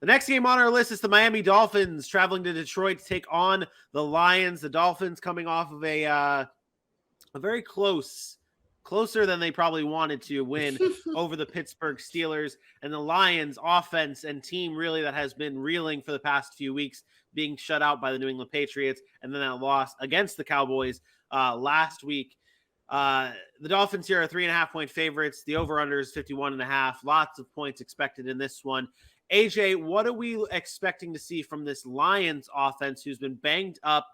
The next game on our list is the Miami Dolphins traveling to Detroit to take on the Lions. The Dolphins coming off of a very closer than they probably wanted to win over the Pittsburgh Steelers, and the Lions offense and team really that has been reeling for the past few weeks, being shut out by the New England Patriots, and then that loss against the Cowboys last week. The Dolphins here are 3.5-point favorites. The over-under is 51.5. Lots of points expected in this one. AJ, what are we expecting to see from this Lions offense who's been banged up?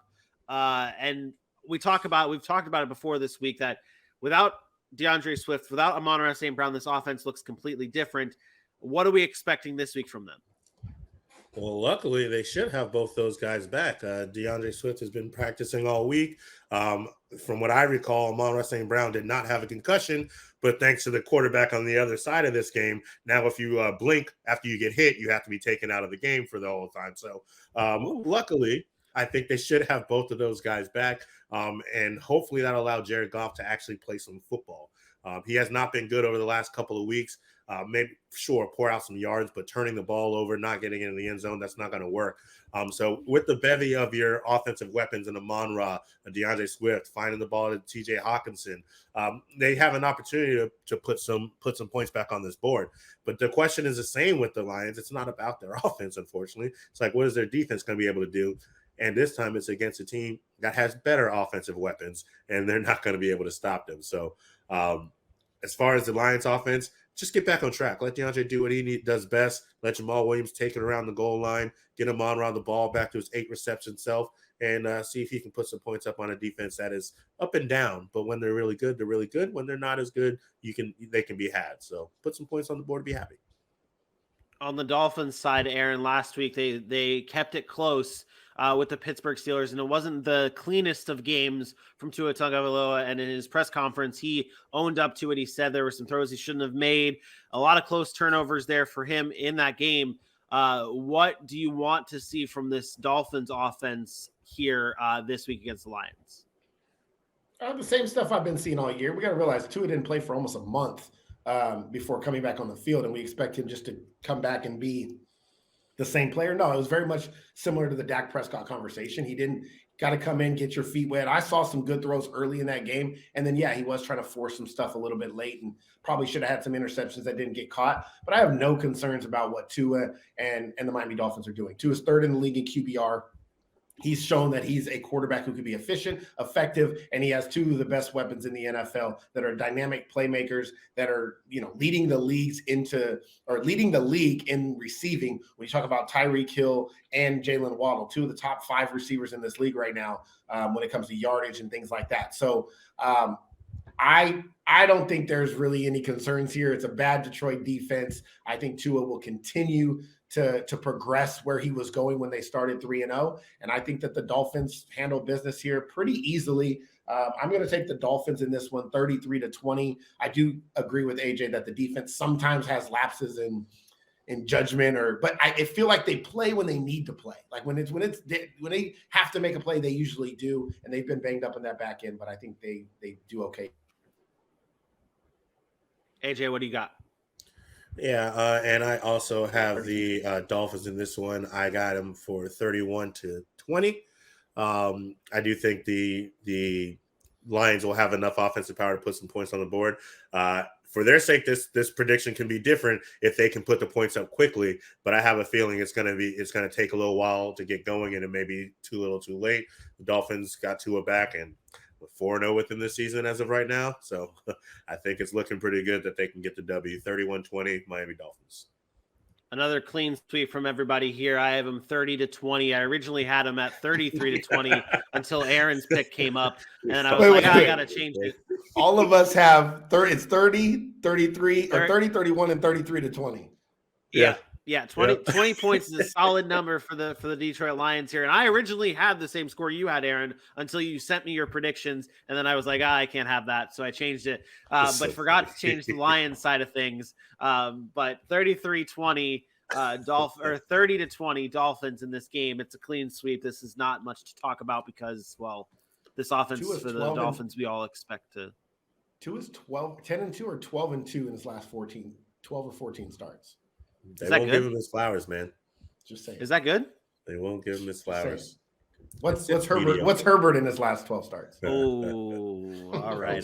And we've talked about it before this week that without DeAndre Swift, without Amon-Ra St. Brown, this offense looks completely different. What are we expecting this week from them? Well, luckily, they should have both those guys back. DeAndre Swift has been practicing all week. From what I recall, Amon-Ra St. Brown did not have a concussion, but thanks to the quarterback on the other side of this game, now if you blink after you get hit, you have to be taken out of the game for the whole time. So luckily, I think they should have both of those guys back, and hopefully that'll allow Jared Goff to actually play some football. He has not been good over the last couple of weeks. Maybe, sure, pour out some yards, but turning the ball over, not getting into the end zone, that's not going to work. So with the bevy of your offensive weapons and Amon-Ra, DeAndre Swift, finding the ball to TJ Hawkinson, they have an opportunity to put some points back on this board. But the question is the same with the Lions. It's not about their offense, unfortunately. It's like, what is their defense going to be able to do? And this time it's against a team that has better offensive weapons, and they're not going to be able to stop them. So as far as the Lions offense, just get back on track. Let DeAndre do what he does best. Let Jamal Williams take it around the goal line, get him on around the ball back to his 8 reception self, and see if he can put some points up on a defense that is up and down. But when they're really good, they're really good. When they're not as good, they can be had. So put some points on the board to be happy. On the Dolphins side, Aaron, last week they kept it close with the Pittsburgh Steelers, and it wasn't the cleanest of games from Tua Tagovailoa. And in his press conference, he owned up to it. He said there were some throws he shouldn't have made, a lot of close turnovers there for him in that game. What do you want to see from this Dolphins offense here this week against the Lions? The same stuff I've been seeing all year. We got to realize Tua didn't play for almost a month before coming back on the field, and we expect him just to come back and be the same player. No, it was very much similar to the Dak Prescott conversation. He didn't got to come in, get your feet wet. I saw some good throws early in that game, and then, he was trying to force some stuff a little bit late and probably should have had some interceptions that didn't get caught. But I have no concerns about what Tua and the Miami Dolphins are doing. Tua's third in the league in QBR. He's shown that he's a quarterback who can be efficient, effective, and he has 2 of the best weapons in the NFL that are dynamic playmakers that are, leading the league in receiving. When you talk about Tyreek Hill and Jalen Waddle, 2 of the top 5 receivers in this league right now when it comes to yardage and things like that. So I don't think there's really any concerns here. It's a bad Detroit defense. I think Tua will continue to progress where he was going when they started 3-0. And I think that the Dolphins handle business here pretty easily. I'm going to take the Dolphins in this one, 33-20. I do agree with AJ that the defense sometimes has lapses in judgment, but I feel like they play when they need to play. Like when they have to make a play, they usually do. And they've been banged up in that back end, but I think they do okay. AJ, what do you got? Yeah, and I also have the Dolphins in this one. I got them for 31-20. I do think the Lions will have enough offensive power to put some points on the board. For their sake, this prediction can be different if they can put the points up quickly. But I have a feeling it's going to take a little while to get going, and it may be too late. The Dolphins got Tua back, and 4-0 within this season as of right now. So I think it's looking pretty good that they can get the W. 31-20 Miami Dolphins. Another clean sweep from everybody here. I have them 30-20. I originally had them at 33-20 until Aaron's pick came up. And I was I got to change it. All of us have 30, it's 30, 33, or 30, 31, and 33-20. Yeah, 20 points is a solid number for the Detroit Lions here. And I originally had the same score you had, Aaron, until you sent me your predictions. And then I was like, I can't have that. So I changed it, but forgot to change the Lions side of things. But 33-20, 30-20 Dolphins in this game. It's a clean sweep. This is not much to talk about because, this offense for the Dolphins, we all expect to. 2 is 10-2 or 12-2 in his last 12 or 14 starts. They won't give him his flowers, man. Just saying. Is that good? They won't give him his flowers. What's It's Herbert? mediocre. What's Herbert in his last 12 starts? Oh, all right.